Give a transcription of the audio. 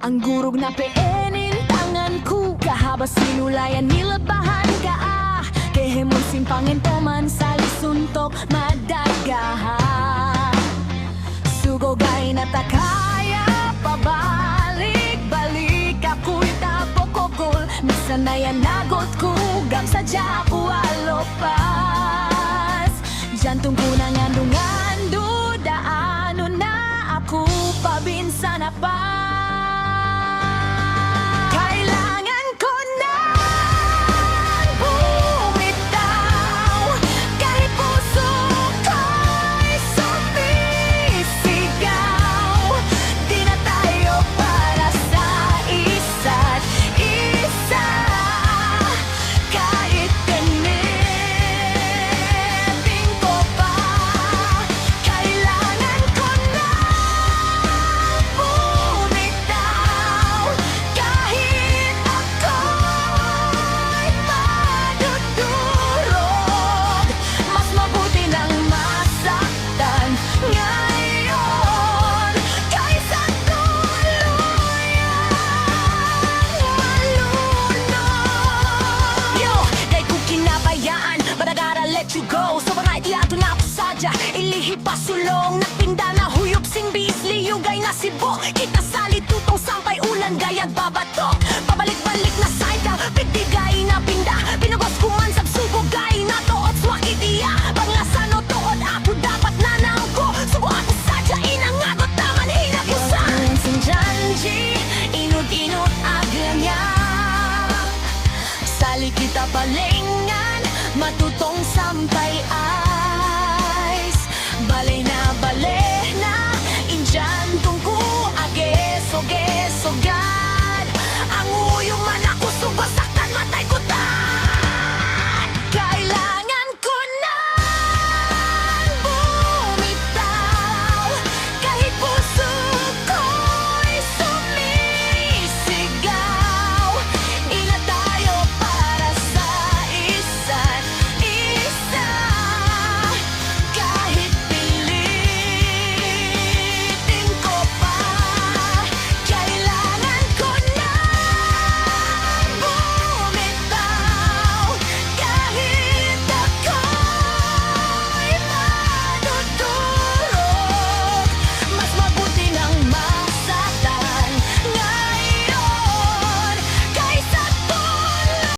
Ang gurog na peenin tangan ku kahaba sinulayan nilabahan ka kehemon simpangin toman salisuntok madagaha sugogay na takaya pabalik-balik ako'y tapokokol minsan na yan nagot ko gam sadya ko alopas jantong ko na ngandungan daano na ako pabinsan na pa. You go, so baray di ato na pasadya ilihi pasulong, nagpinda na huyop sing bisli, yugay na sibo kita sali tutong sampay ulan gayag babatok, pabalik-balik na sayda pitigay na pinda, pinagos kuman sa sugo gay na toot swakit iya, panglasa no toot ako dapat nanaw ko, sugo ako sadya inangagot naman hinapusa sing janji, inut-inut aganya sali kita palingan matutong sampay